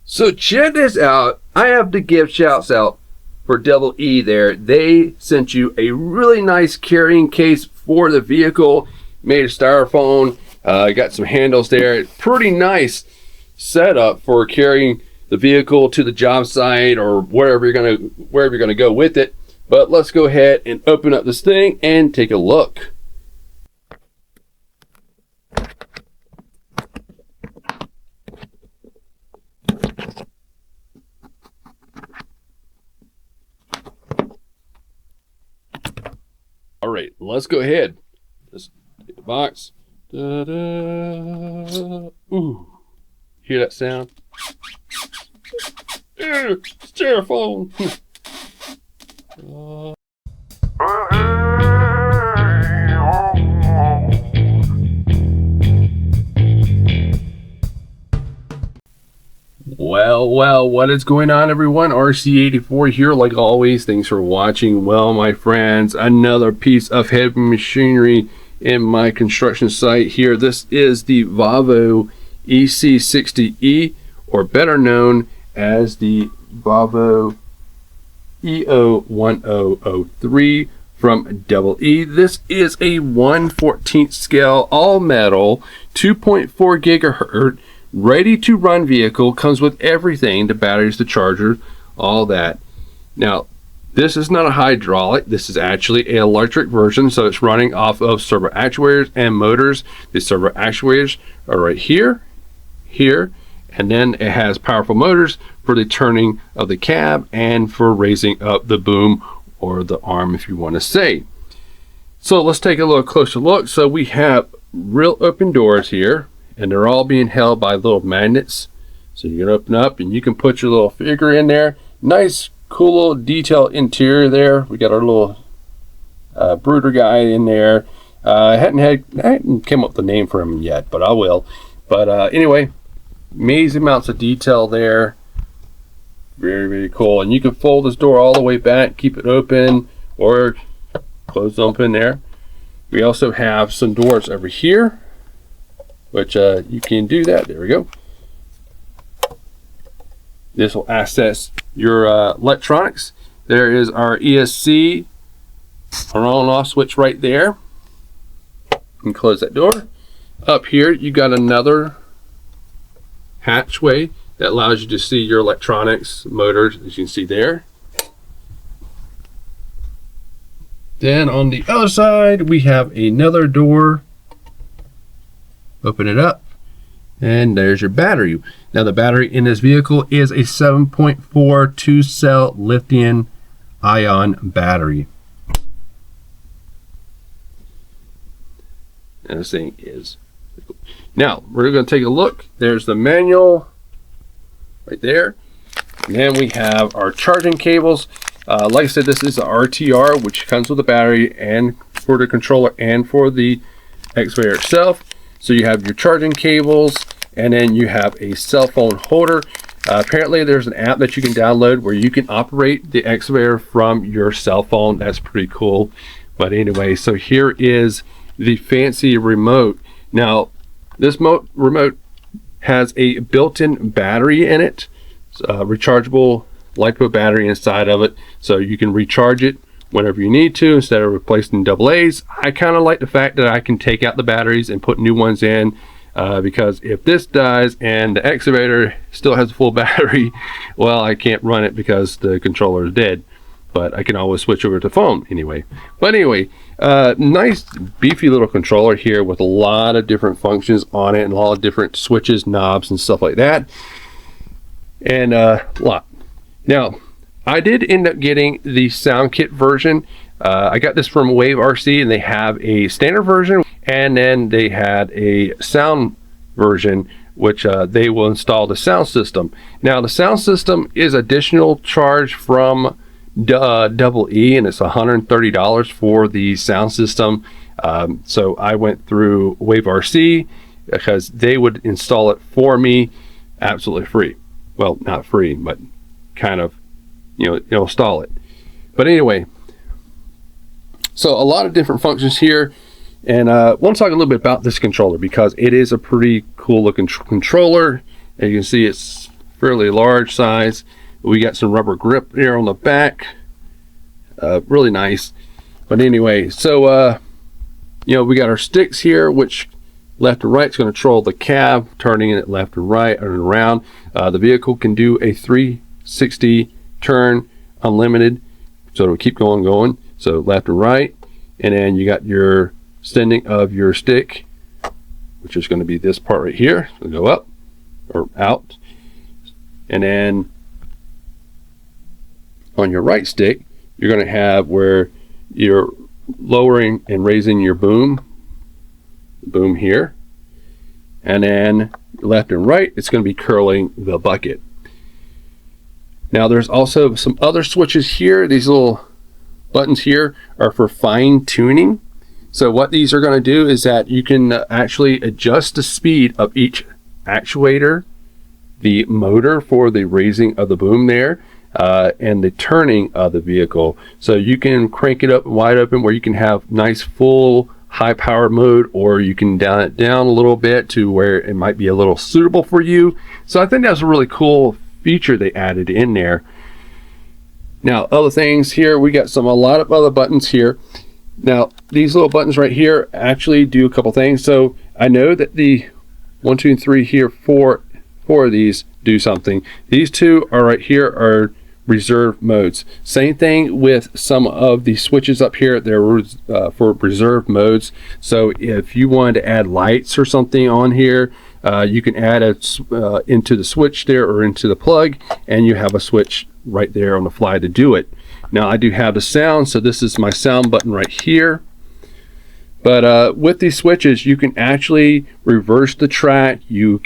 So check this out. I have to give shouts out for DoubleE there. They sent you a really nice carrying case for the vehicle, made of styrofoam. Got some handles there. Pretty nice setup for carrying the vehicle to the job site or wherever you're gonna go with it. But let's go ahead and open up this thing and take a look. All right, let's go ahead. Just take the box. Da-da. Ooh, hear that sound? Styrofoam. Well, what is going on, everyone? RC84 here, like always. Thanks for watching. Well, my friends, another piece of heavy machinery in my construction site here. This is the Volvo EC160E, or better known as the Volvo EC160E from DoubleE. This is a 1/14 scale all metal 2.4 gigahertz ready to run vehicle. Comes with everything, the batteries, the charger, all that. Now this is not a hydraulic, this is actually an electric version, so it's running off of servo actuators and motors. The servo actuators are right here, and then it has powerful motors for the turning of the cab and for raising up the boom or the arm, if you want to say. So let's take a little closer look. So we have real open doors here, and they're all being held by little magnets. So you can open up and you can put your little figure in there. Nice, cool little detail interior there. We got our little brooder guy in there. I hadn't came up with the name for him yet, but I will. But anyway, amazing amounts of detail there. Very, very cool. And you can fold this door all the way back, keep it open, or close it open there. We also have some doors over here, which you can do that. There we go. This will access your electronics. There is our ESC, our on and off switch right there. You can close that door. Up here, you got another hatchway that allows you to see your electronics, motors, as you can see there. Then on the other side, we have another door. Open it up, and there's your battery. Now the battery in this vehicle is a 7.4 2-cell lithium ion battery. And this thing is cool. Now we're going to take a look. There's the manual right there, and then we have our charging cables. Like I said, this is the RTR, which comes with the battery and for the controller and for the excavator itself. So you have your charging cables, and then you have a cell phone holder. Apparently there's an app that you can download where you can operate the excavator from your cell phone. That's pretty cool. But anyway, so here is the fancy remote. Now this remote has a built-in battery in it, rechargeable LiPo battery inside of it, so you can recharge it whenever you need to instead of replacing AA's. I kind of like the fact that I can take out the batteries and put new ones in, because if this dies and the excavator still has a full battery, well, I can't run it because the controller is dead. But I can always switch over to phone anyway. But anyway, nice beefy little controller here with a lot of different functions on it and a lot of different switches, knobs, and stuff like that. And a lot. Now, I did end up getting the sound kit version. I got this from Volvo RC, and they have a standard version, and then they had a sound version, which they will install the sound system. Now, the sound system is additional charge from DoubleE, and it's $130 for the sound system. So I went through Volvo RC because they would install it for me absolutely free. Well, not free, but kind of, install it. But anyway, so a lot of different functions here, and I want to talk a little bit about this controller because it is a pretty cool looking controller. As you can see, it's fairly large size. We got some rubber grip there on the back. Really nice. But anyway, so you know, we got our sticks here, which left and right is going to control the cab, turning it left and right and around. The vehicle can do a 360 turn unlimited, so it'll keep going. So left and right, and then you got your extending of your stick, which is going to be this part right here. So go up or out, and then on your right stick, you're going to have where you're lowering and raising your boom here, and then left and right, it's going to be curling the bucket. Now there's also some other switches here. These little buttons here are for fine tuning. So what these are going to do is that you can actually adjust the speed of each actuator, the motor for the raising of the boom there, and the turning of the vehicle. So you can crank it up wide open where you can have nice full high power mode, or you can down it down a little bit to where it might be a little suitable for you. So I think that's a really cool feature they added in there. Now other things here, we got a lot of other buttons here. Now these little buttons right here actually do a couple things. So I know that the 1, 2, and 3 here, four of these do something. These two are right here are reserve modes. Same thing with some of the switches up here. They're for reserve modes. So if you wanted to add lights or something on here, you can add it into the switch there or into the plug, and you have a switch right there on the fly to do it. Now I do have the sound, so this is my sound button right here. But with these switches, you can actually reverse the track. You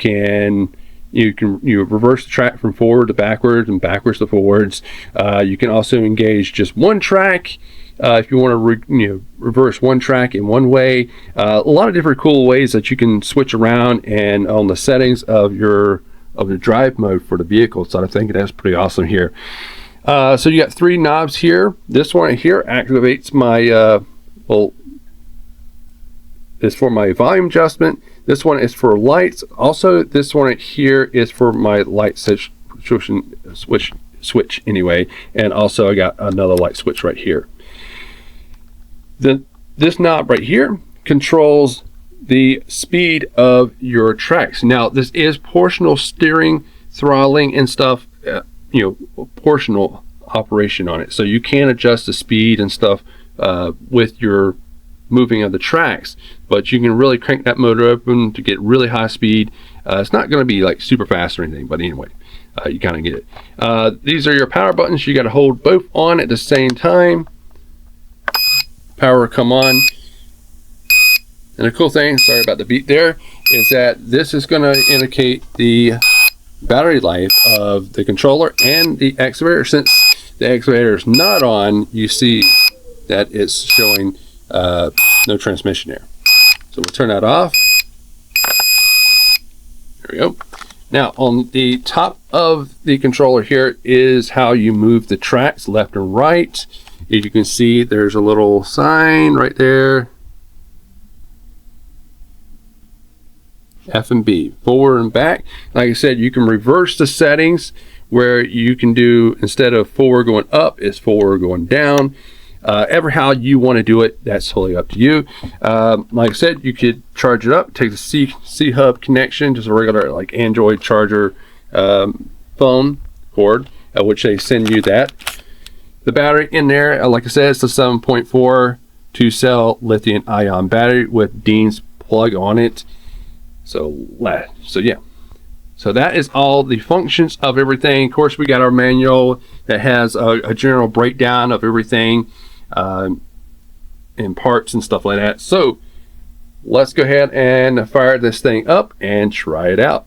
reverse the track from forward to backwards and backwards to forwards. You can also engage just one track if you want to reverse one track in one way. A lot of different cool ways that you can switch around and on the settings of the drive mode for the vehicle. So I think that's pretty awesome here. So you got 3 knobs here. This one right here activates my is for my volume adjustment. This one is for lights. Also, this one right here is for my light switch anyway. And also I got another light switch right here. This knob right here controls the speed of your tracks. Now this is portional steering, throttling and stuff, portional operation on it. So you can adjust the speed and stuff with your moving of the tracks, but you can really crank that motor open to get really high speed. It's not going to be like super fast or anything, but anyway, you kind of get it. These are your power buttons. You got to hold both on at the same time. Power will come on. And the cool thing, sorry about the beat there, is that this is going to indicate the battery life of the controller and the excavator. Since the excavator is not on, you see that it's showing no transmission there. So we'll turn that off. There we go. Now on the top of the controller here is how you move the tracks left and right. As you can see, there's a little sign right there. F and B, forward and back. Like I said, you can reverse the settings where you can do, instead of forward going up, it's forward going down. Ever how you want to do it, that's totally up to you. Like I said, you could charge it up, take the C-hub connection, just a regular like Android charger phone cord, which they send you that. The battery in there, like I said, it's a 7.4 2-cell lithium-ion battery with Dean's plug on it. So yeah. So that is all the functions of everything. Of course, we got our manual that has a general breakdown of everything and parts and stuff like that. So let's go ahead and fire this thing up and try it out.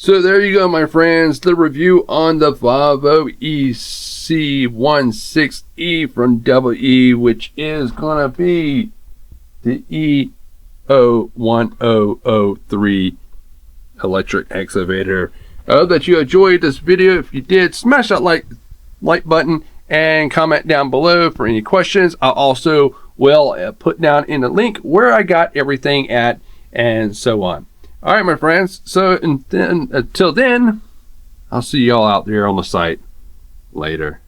So there you go, my friends, the review on the Volvo EC160E from DoubleE, which is gonna be the E010-003 electric excavator. I hope that you enjoyed this video. If you did, smash that like button and comment down below for any questions. I also will put down in the link where I got everything at and so on. All right, my friends. So until then, I'll see y'all out there on the site later.